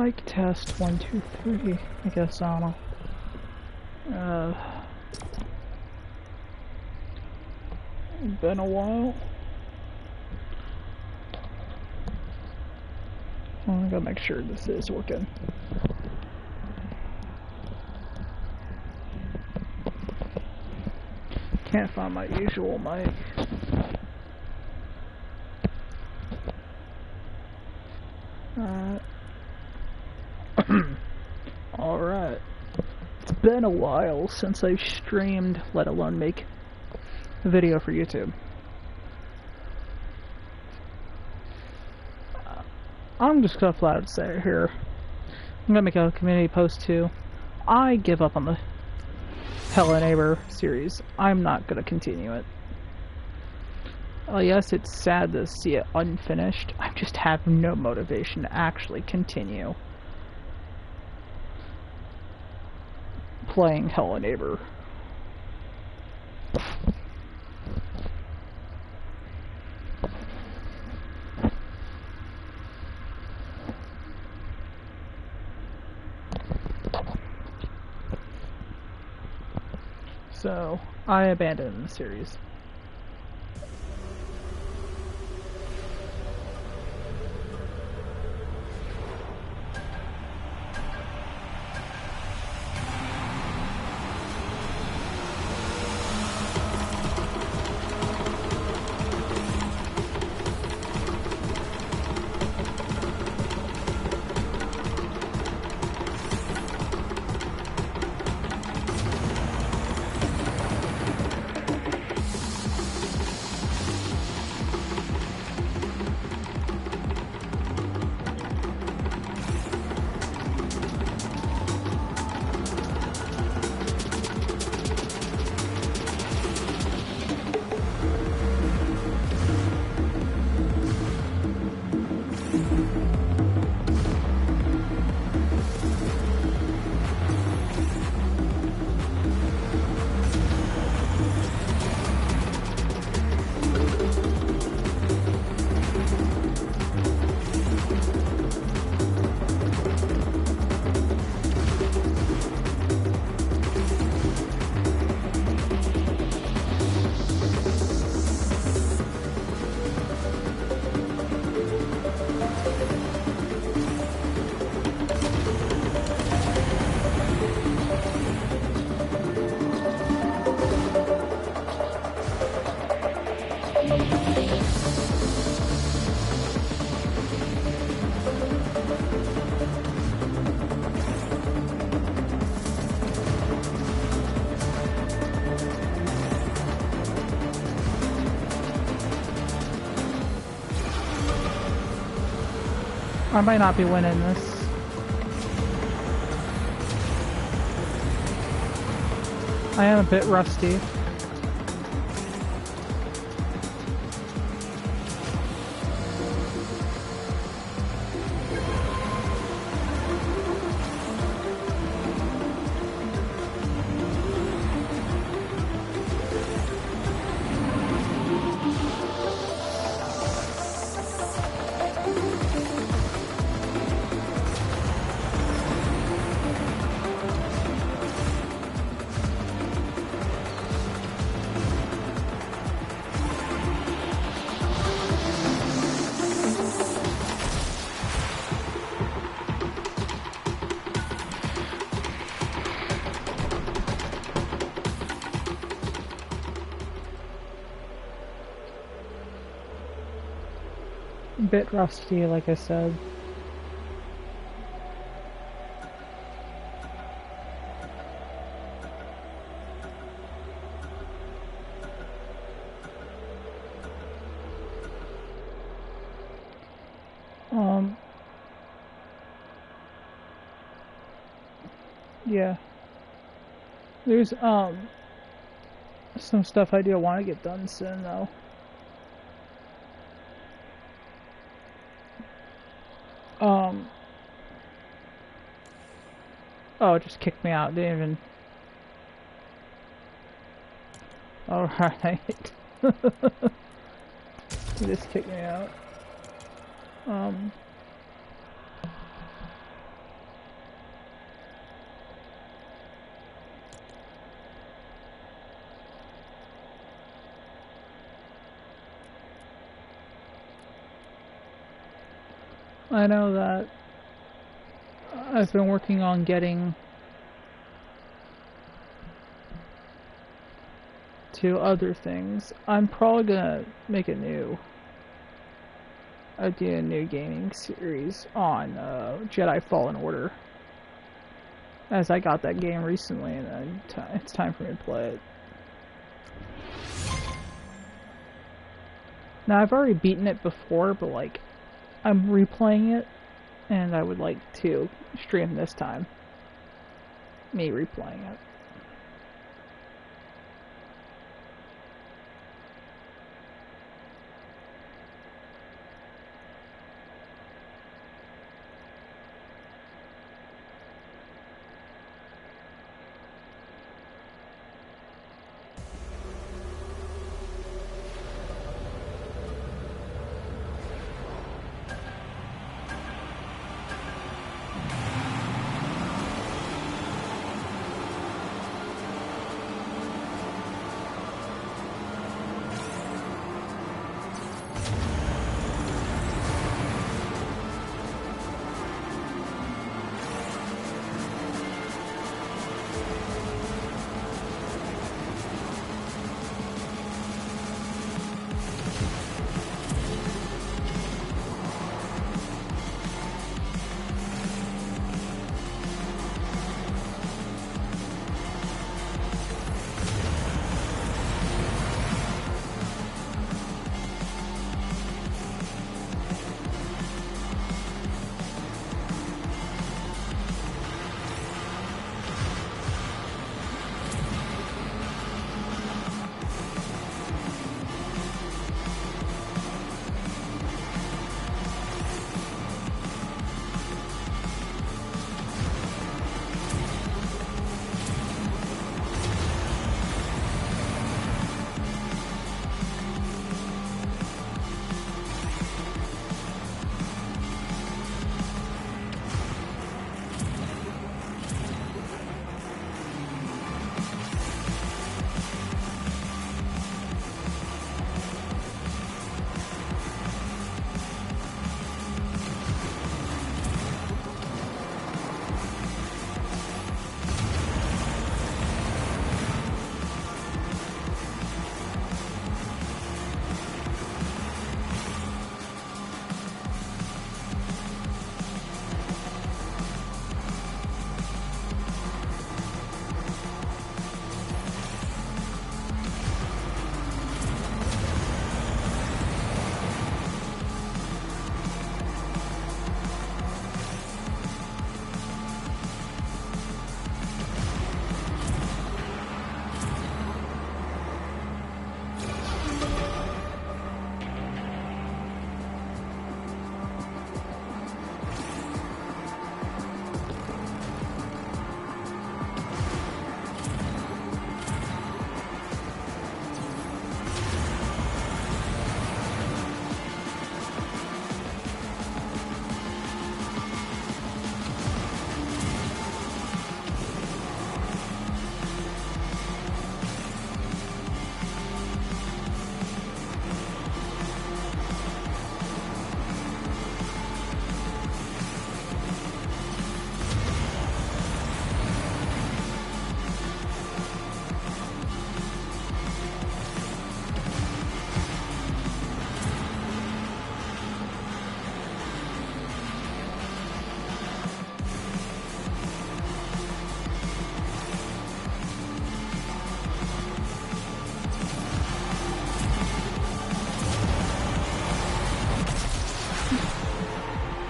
Mic test 1, 2, 3. I guess I don't know. Been a while. I gotta make sure this is working. Can't find my usual mic. Alright. It's been a while since I've streamed, let alone make a video for YouTube. I'm just gonna flat out say it here. I'm gonna make a community post too. I give up on the Hello Neighbor series. I'm not gonna continue it. Yes, it's sad to see it unfinished. I just have no motivation to actually continue playing Hello Neighbor. So, I abandoned the series. I might not be winning this. I am a bit rusty. Bit rusty, like I said. Yeah. There's some stuff I do want to get done soon though. Oh, it just kicked me out. Didn't even. Alright. It just kicked me out. I know that I've been working on getting to other things. I'm probably gonna make a new gaming series on Jedi Fallen Order, as I got that game recently and it's time for me to play it. Now I've already beaten it before, but like I'm replaying it, and I would like to stream this time me replaying it.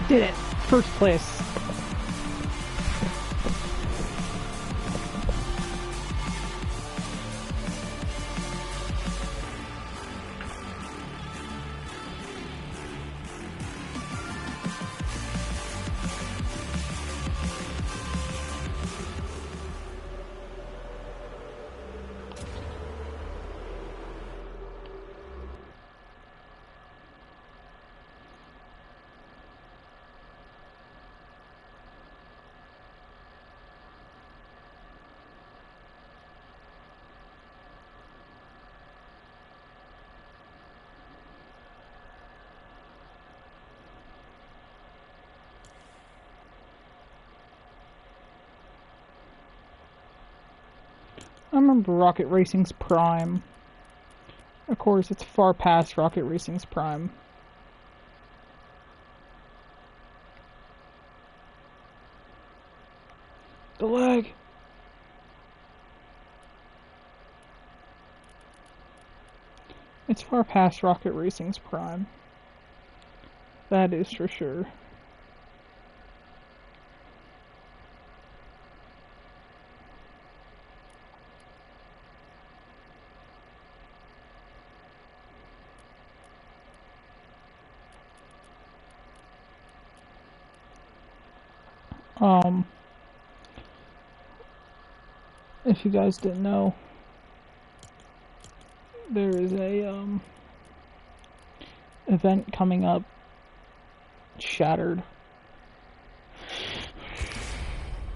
Did it. First place. remember Rocket Racing's prime. Of course, it's far past Rocket Racing's prime. The lag! It's far past Rocket Racing's prime. That is for sure. If you guys didn't know, there is a, event coming up, Shattered.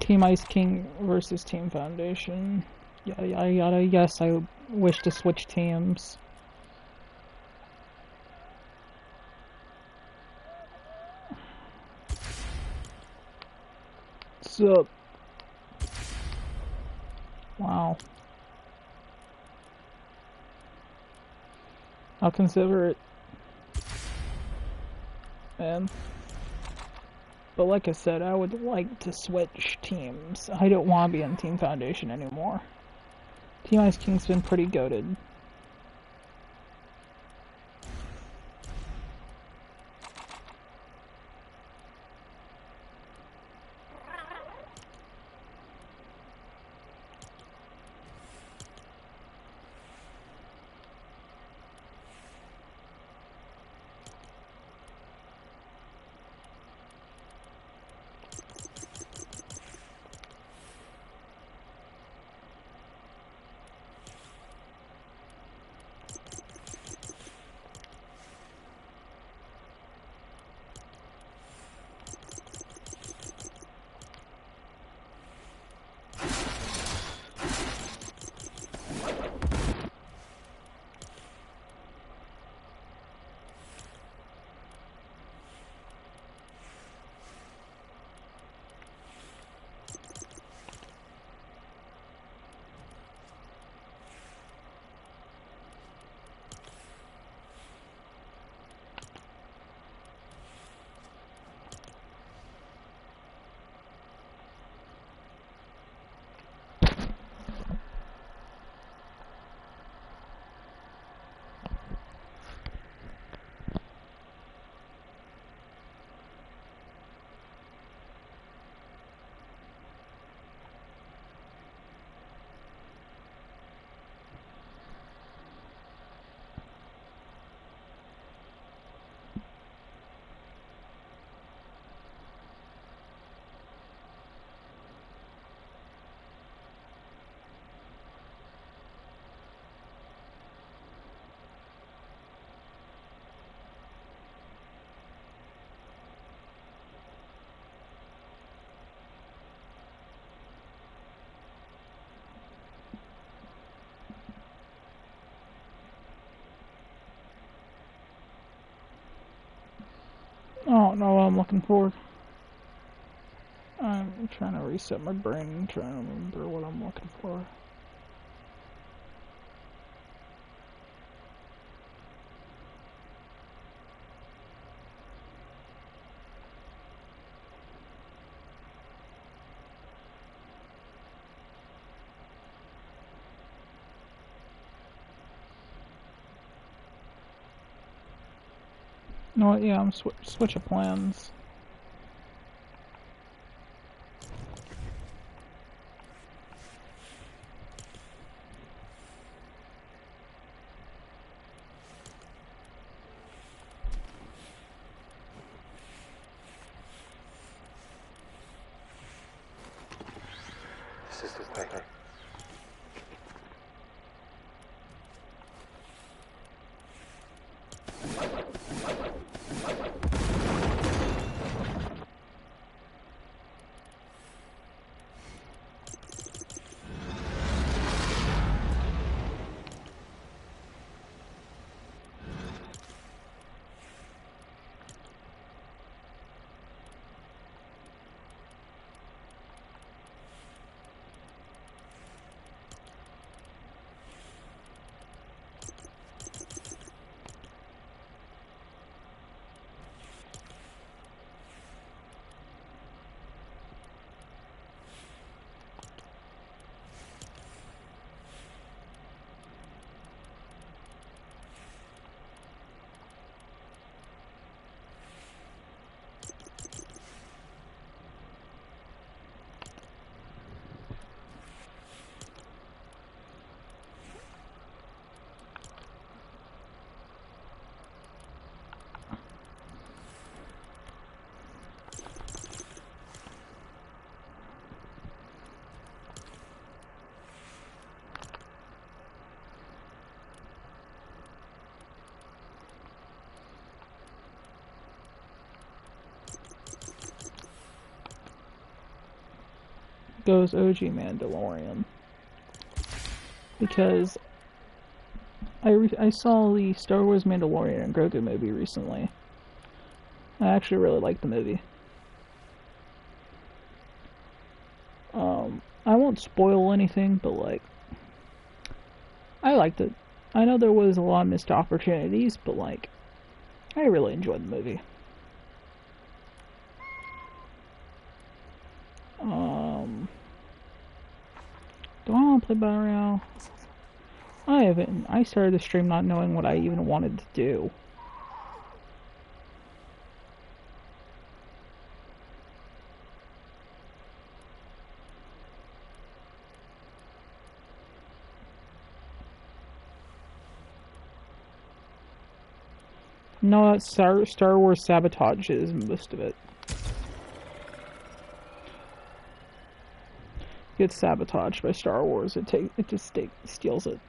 Team Ice King versus Team Foundation. Yada yada yada. Yes, I wish to switch teams. Sup? Wow. I'll consider it. Man. But like I said, I would like to switch teams. I don't want to be on Team Foundation anymore. Team Ice King's been pretty goated. I don't know what I'm looking for. I'm trying to reset my brain and trying to remember what I'm looking for. No, yeah, I'm switch of plans. This is the way. goes OG Mandalorian. Because I saw the Star Wars Mandalorian and Grogu movie recently. I actually really liked the movie. I won't spoil anything, but like, I liked it. I know there was a lot of missed opportunities, but like, I really enjoyed the movie. Do I want to play Battle Royale? I haven't. I started the stream not knowing what I even wanted to do. No, that's Star Wars Sabotage is most of it. Gets sabotaged by Star Wars. It just steals it.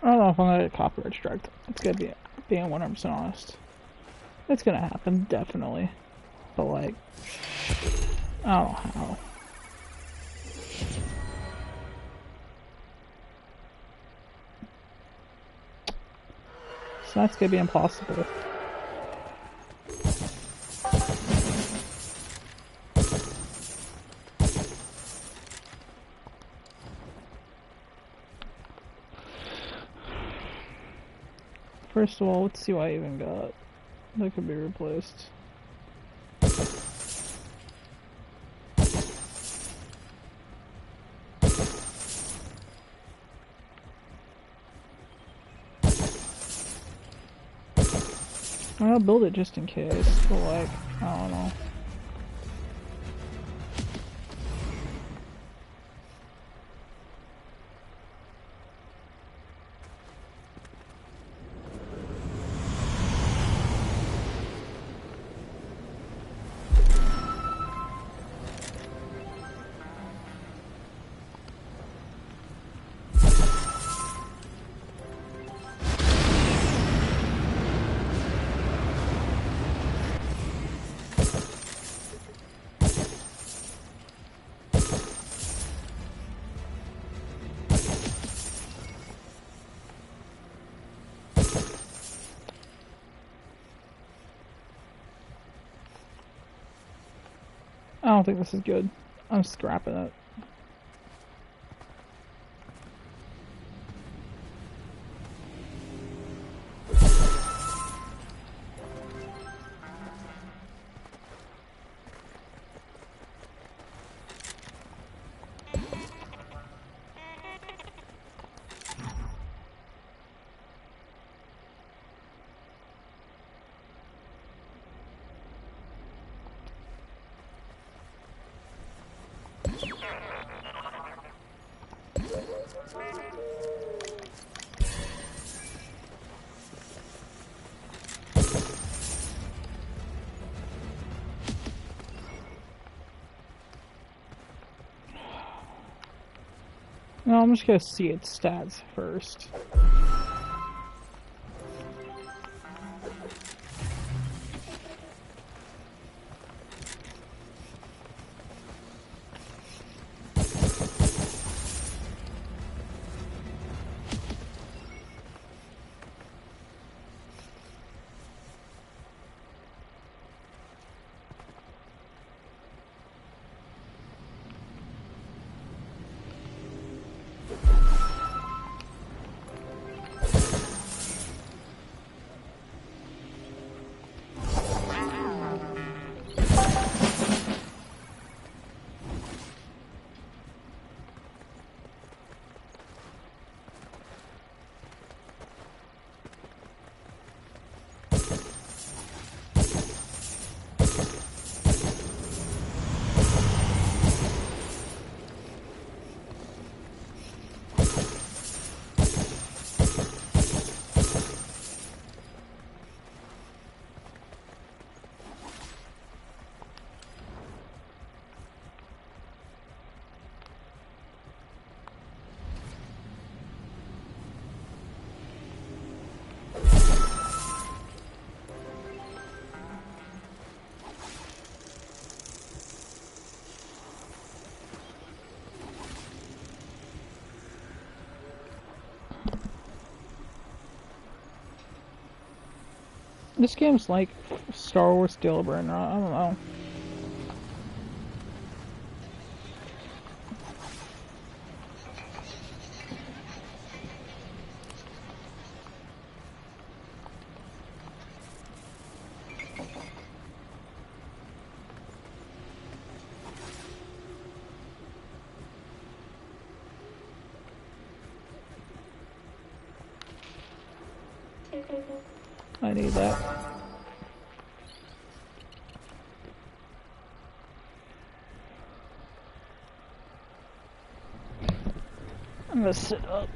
I don't know if I'm gonna get copyright striked. It's gonna be being 100% honest. It's gonna happen, definitely. But like, I don't know how. So that's gonna be impossible. First of all, let's see what I even got that could be replaced. I'll build it just in case, but like, I don't know. I don't think this is good. I'm scrapping it. No, I'm just gonna see its stats first. This game's like Star Wars Stillburn, I don't know. I need that. I'm gonna sit up.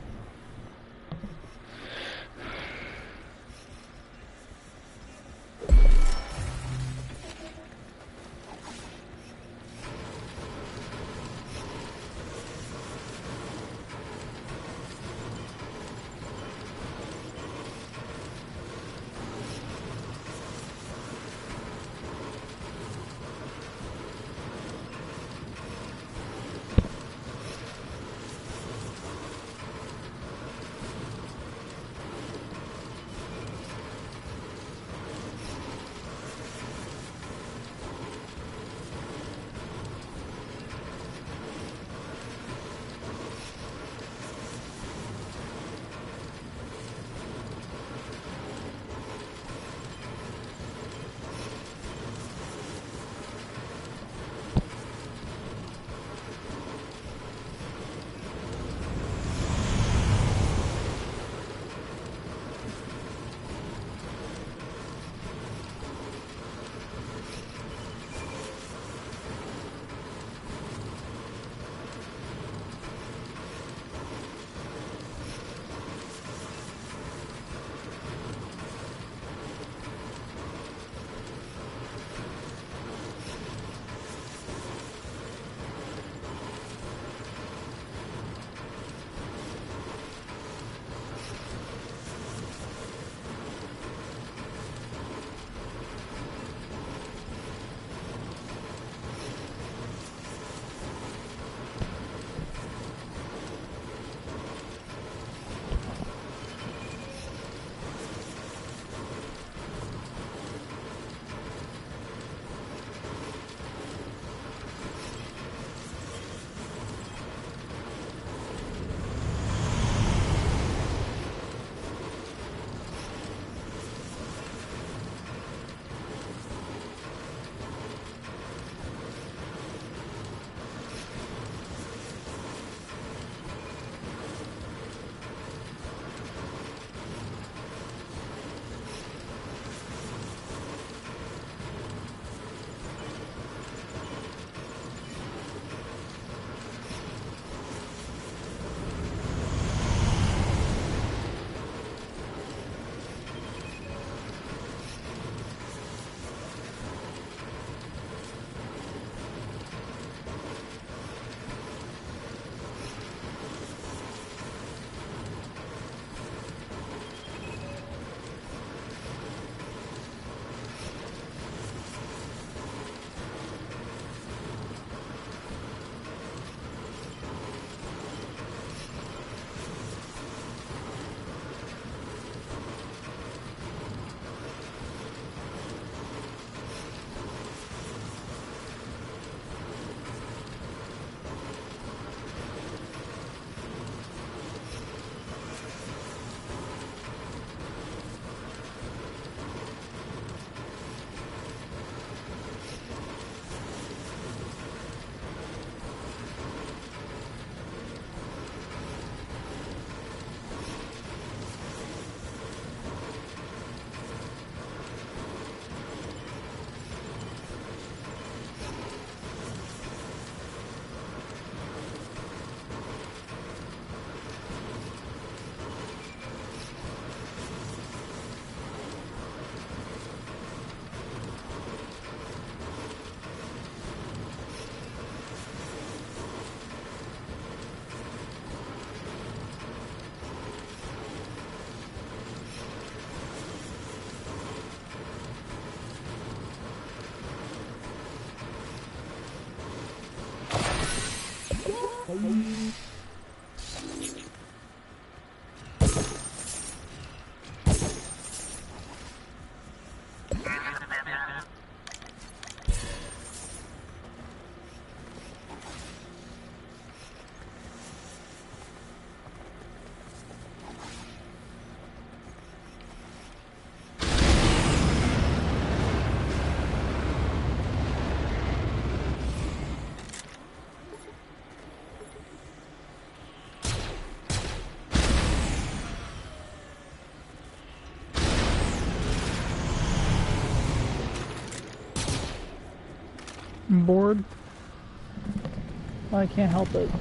I'm bored. I can't help it.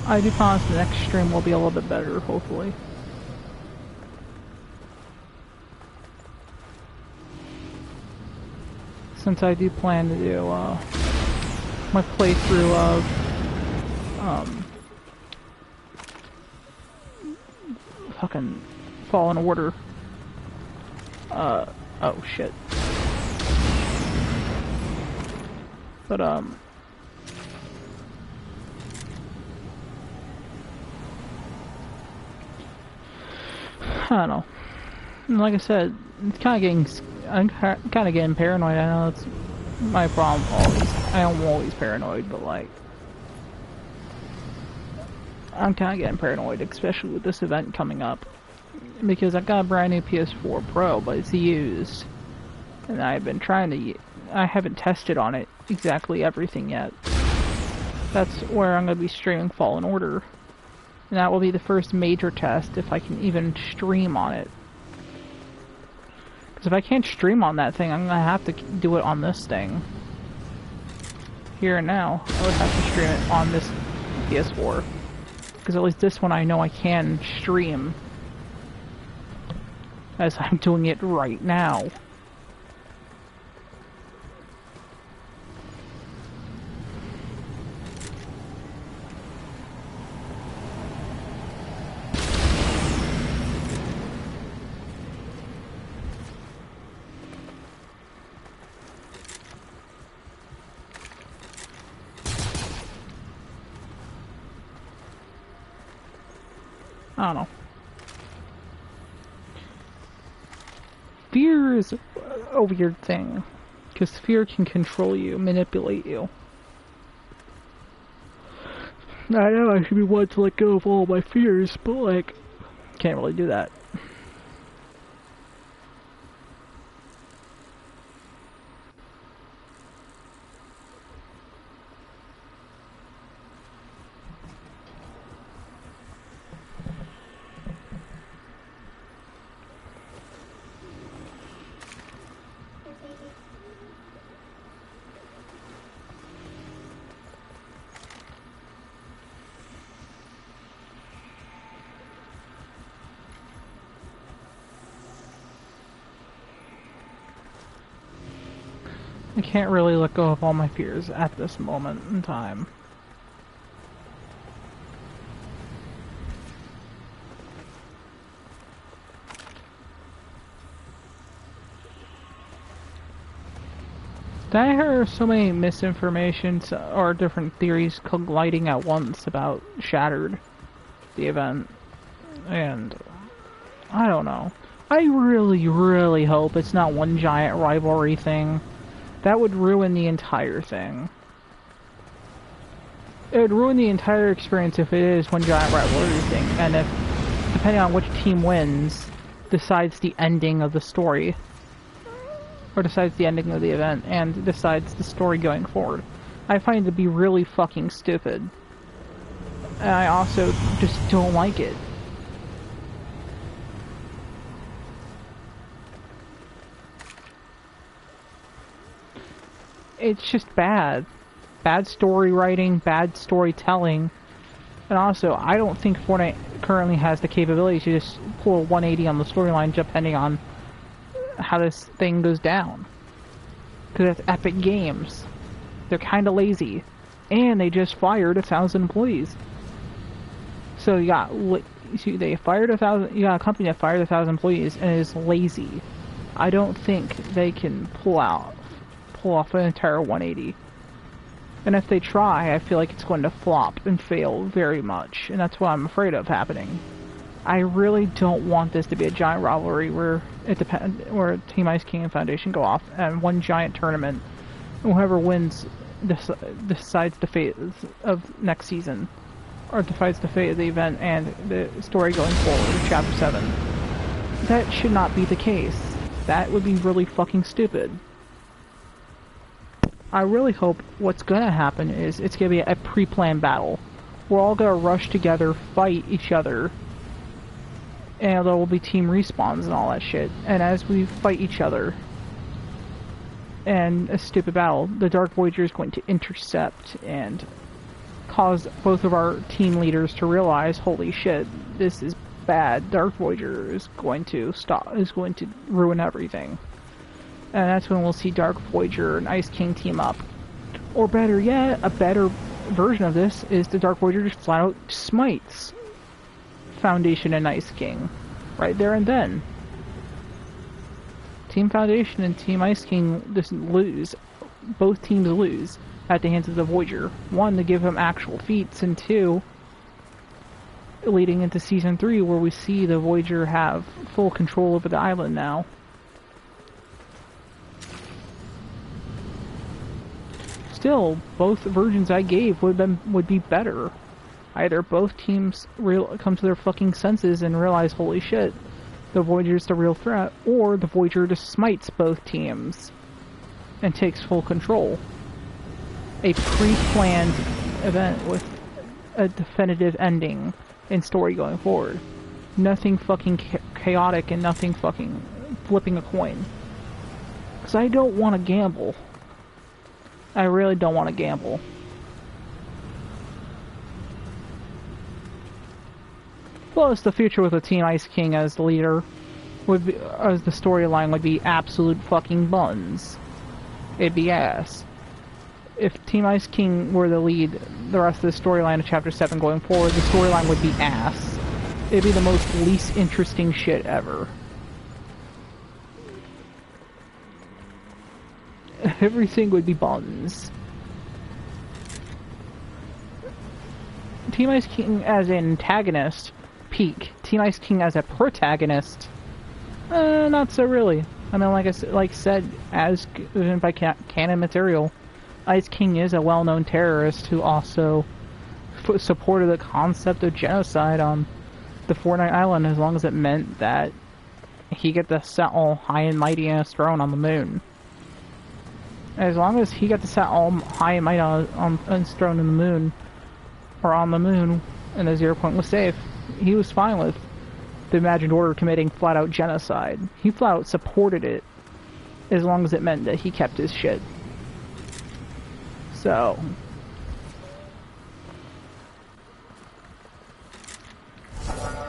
I do promise the next stream will be a little bit better, hopefully. Since I do plan to do my playthrough of fucking Fallen Order. Oh shit. But I don't know. And like I said, it's kind of getting. I'm kind of getting paranoid. I know it's my problem. I am always paranoid, but like, I'm kind of getting paranoid, especially with this event coming up, because I've got a brand new PS4 Pro, but it's used, and I've been trying to. I haven't tested on it exactly everything yet. That's where I'm going to be streaming Fallen Order. And that will be the first major test if I can even stream on it. Because if I can't stream on that thing, I'm going to have to do it on this thing. Here and now, I would have to stream it on this PS4. Because at least this one I know I can stream. As I'm doing it right now. I don't know. Fear is a weird thing, because fear can control you, manipulate you. I know I should be one to let go of all my fears, but like, can't really do that. I can't really let go of all my fears at this moment in time. I heard so many misinformations or different theories colliding at once about Shattered, the event, and I don't know. I really, really hope it's not one giant rivalry thing. That would ruin the entire thing. It would ruin the entire experience if it is one giant rivalry thing, and if, depending on which team wins, decides the ending of the story. Or decides the ending of the event, and decides the story going forward. I find it to be really fucking stupid. And I also just don't like it. It's just bad. Bad story writing, bad storytelling. And also, I don't think Fortnite currently has the capability to just pull a 180 on the storyline depending on how this thing goes down. Because it's Epic Games. They're kind of lazy. And they just fired 1,000 employees. So you got, they fired 1,000, you got a company that fired 1,000 employees and is lazy. I don't think they can pull off an entire 180. And if they try, I feel like it's going to flop and fail very much. And that's what I'm afraid of happening. I really don't want this to be a giant rivalry where where Team Ice King and Foundation go off and one giant tournament, and whoever wins decides the fate of next season, or decides the fate of the event and the story going forward in Chapter 7. That should not be the case. That would be really fucking stupid. I really hope what's gonna happen is it's gonna be a pre-planned battle. We're all gonna rush together, fight each other, and there will be team respawns and all that shit. And as we fight each other, and a stupid battle, the Dark Voyager is going to intercept and cause both of our team leaders to realize, holy shit, this is bad. Dark Voyager is going to ruin everything. And that's when we'll see Dark Voyager and Ice King team up. Or better yet, a better version of this is the Dark Voyager just flat out smites Foundation and Ice King. Right there and then. Team Foundation and Team Ice King just lose. Both teams lose at the hands of the Voyager. One, to give him actual feats, and two, leading into Season 3, where we see the Voyager have full control over the island now. Still, both versions I gave would be better. Either both teams come to their fucking senses and realize, holy shit, the Voyager's the real threat, or the Voyager just smites both teams and takes full control. A pre-planned event with a definitive ending and story going forward. Nothing fucking chaotic and nothing fucking flipping a coin. Because I don't want to gamble. I really don't want to gamble. Plus, the future with a Team Ice King as the leader would be, as the storyline would be absolute fucking buns. It'd be ass. If Team Ice King were the lead, the rest of the storyline of Chapter 7 going forward, the storyline would be ass. It'd be the most least interesting shit ever. Everything would be buns. Team Ice King as an antagonist, peak. Team Ice King as a protagonist, not so really. I mean, like said, as given by canon material, Ice King is a well-known terrorist who also supported the concept of genocide on the Fortnite Island, as long as it meant that he get to set all high and mighty on his throne on the moon. As long as he got to set all high and mighty on his throne in the moon, or on the moon, and the 0 point was safe, he was fine with the Imagined Order committing flat-out genocide. He flat-out supported it, as long as it meant that he kept his shit. So,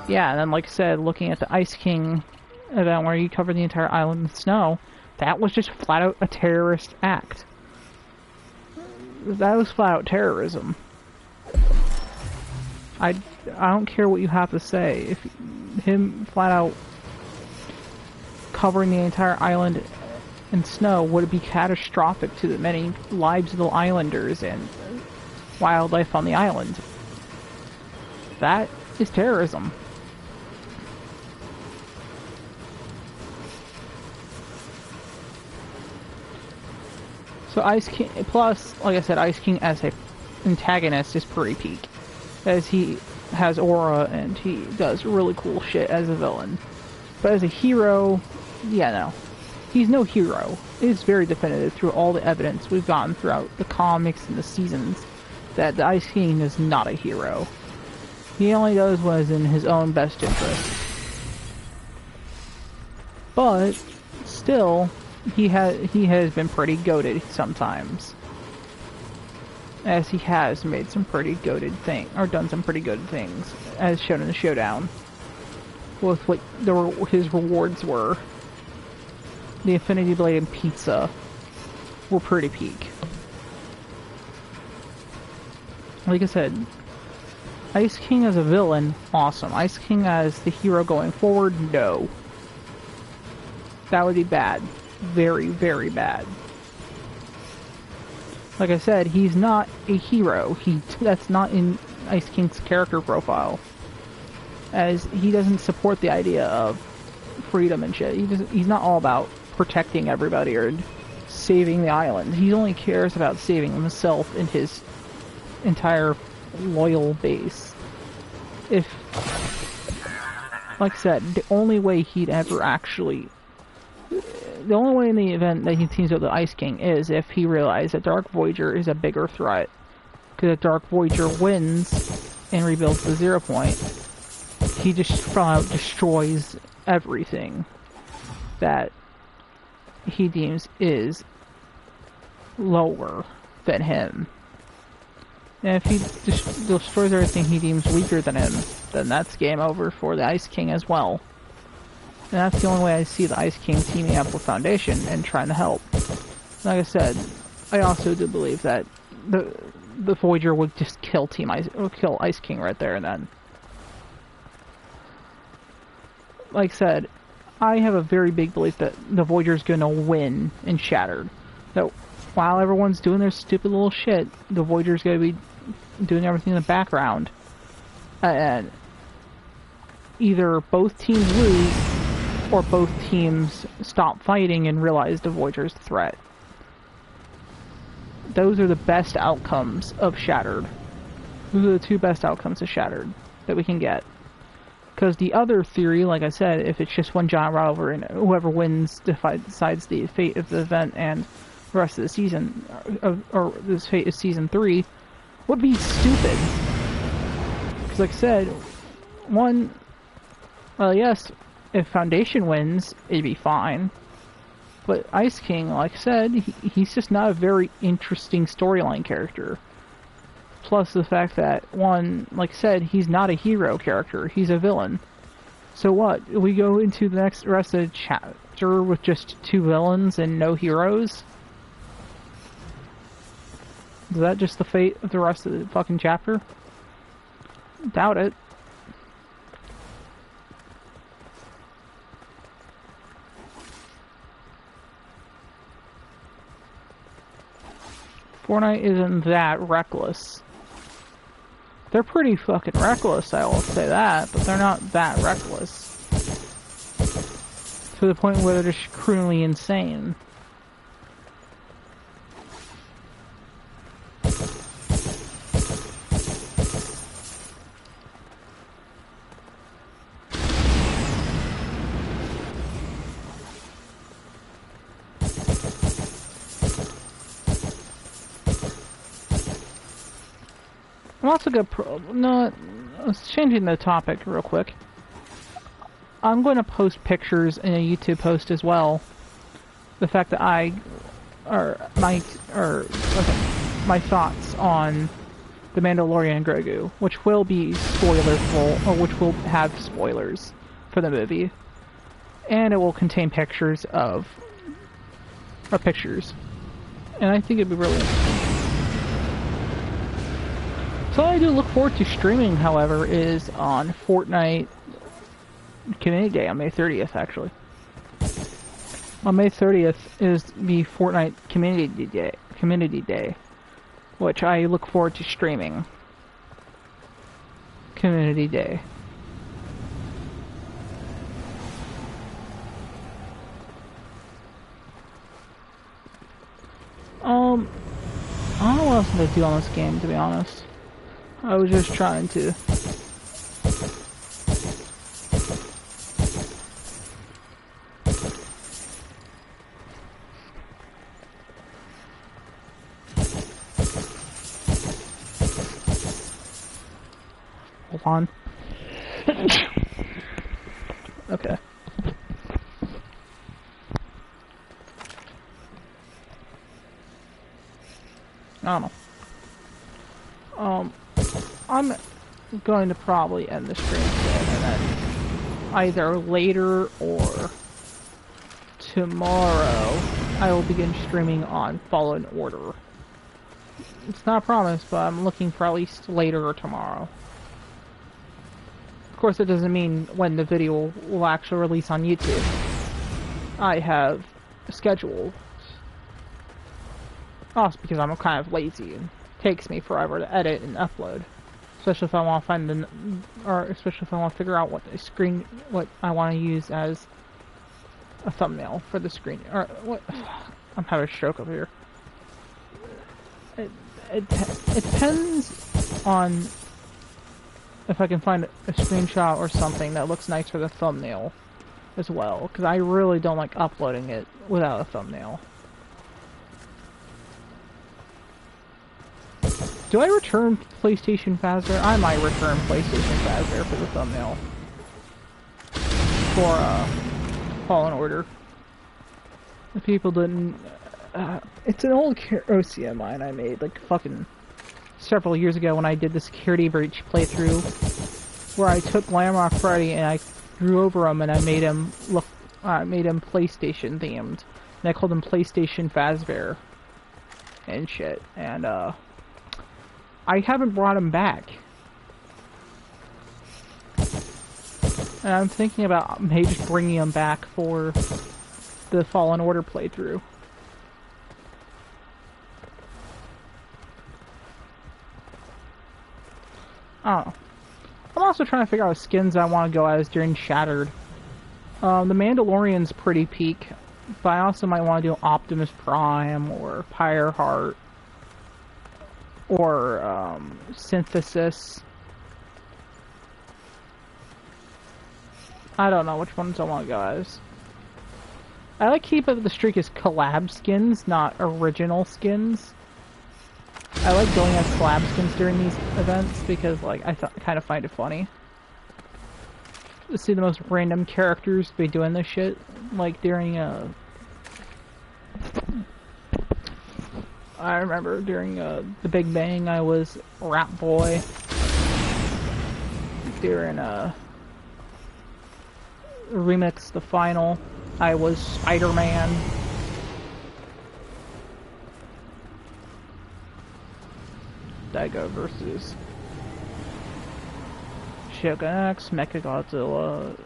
yeah, and then like I said, looking at the Ice King event where he covered the entire island in snow, that was just flat-out a terrorist act. That was flat-out terrorism. I don't care what you have to say. If him flat-out covering the entire island in snow would be catastrophic to the many lives of the islanders and wildlife on the island. That is terrorism. So Ice King, plus, like I said, Ice King as a antagonist is pretty peak. As he has aura and he does really cool shit as a villain. But as a hero, yeah, no. He's no hero. It is very definitive through all the evidence we've gotten throughout the comics and the seasons that the Ice King is not a hero. He only does what is in his own best interest. But, still, he has been pretty goated sometimes. As he has made some pretty goated things, or done some pretty good things, as shown in the showdown. With what his rewards were. The Infinity Blade and pizza were pretty peak. Like I said, Ice King as a villain, awesome. Ice King as the hero going forward, no. That would be bad. Very, very bad. Like I said, he's not a hero. That's not in Ice King's character profile. As he doesn't support the idea of freedom and shit. He's not all about protecting everybody or saving the island. He only cares about saving himself and his entire loyal base. If, like I said, the only way he'd ever actually... The only way in the event that he teams up with the Ice King is if he realized that Dark Voyager is a bigger threat. Because if Dark Voyager wins and rebuilds the 0 point, he just flat out destroys everything that he deems is lower than him. And if he destroys everything he deems weaker than him, then that's game over for the Ice King as well. And that's the only way I see the Ice King teaming up with Foundation and trying to help. Like I said, I also do believe that the Voyager would just kill kill Ice King right there and then. Like I said, I have a very big belief that the Voyager's gonna win in Shattered. So while everyone's doing their stupid little shit, the Voyager's gonna be doing everything in the background. And either both teams lose, or both teams stop fighting and realize the Voyager's the threat. Those are the best outcomes of Shattered. Those are the two best outcomes of Shattered that we can get. Because the other theory, like I said, if it's just one giant rivalry and whoever wins decides the fate of the event and the rest of the season, or this fate is season 3, would be stupid. Because like I said, well yes, if Foundation wins, it'd be fine. But Ice King, like I said, he's just not a very interesting storyline character. Plus the fact that, like I said, he's not a hero character, he's a villain. So what? We go into the rest of the chapter with just 2 villains and no heroes? Is that just the fate of the rest of the fucking chapter? Doubt it. Fortnite isn't that reckless. They're pretty fucking reckless, I will say that, but they're not that reckless. To the point where they're just criminally insane. I'm also gonna changing the topic real quick. I'm going to post pictures in a YouTube post as well. The fact that my thoughts on The Mandalorian and Grogu, which will be spoilerful, or which will have spoilers for the movie, and it will contain pictures and I think it'd be really interesting. So I do look forward to streaming, however, is on Fortnite Community Day on May 30th, actually. On May 30th is the Fortnite Community Day, which I look forward to streaming. Community Day. I don't know what else to do on this game, to be honest. I was just trying to... Hold on. Okay. I don't know. I'm going to probably end the stream today, and then either later or tomorrow I will begin streaming on Fallen Order. It's not a promise, but I'm looking for at least later or tomorrow. Of course, it doesn't mean when the video will actually release on YouTube. I have scheduled. Also because I'm kind of lazy and takes me forever to edit and upload. Especially if I want to find especially if I want to figure out what I want to use as a thumbnail for the screen. Or what? I'm having a stroke over here. It depends on if I can find a screenshot or something that looks nice for the thumbnail as well, because I really don't like uploading it without a thumbnail. Do I return PlayStation Phasor? I might return PlayStation Phasor for the thumbnail. For Fallen Order. If people didn't It's an old OC of mine I made, like, fucking several years ago when I did the Security Breach playthrough, where I took Glamrock Freddy and I drew over him and I made him look, made him PlayStation themed, and I called him PlayStation Fazbear and shit, and I haven't brought him back. And I'm thinking about maybe just bringing him back for the Fallen Order playthrough. I don't know. I'm also trying to figure out what skins I want to go as during Shattered. The Mandalorian's pretty peak, but I also might want to do Optimus Prime or Pyreheart or Synthesis. I don't know which ones I want to go as. I like keep up the streak as collab skins, not original skins. I like going as collab skins during these events because, like, I kind of find it funny to see the most random characters be doing this shit. Like during I remember during the Big Bang, I was Rat Boy. During Remix the Final, I was Spider-Man. Daigo versus Shogun X, Mechagodzilla,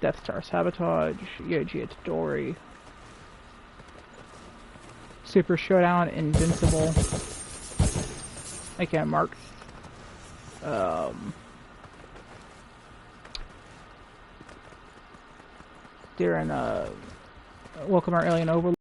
Death Star Sabotage, Yoji Itadori, Super Showdown, Invincible. I can't mark. During Welcome Our Alien Overlord.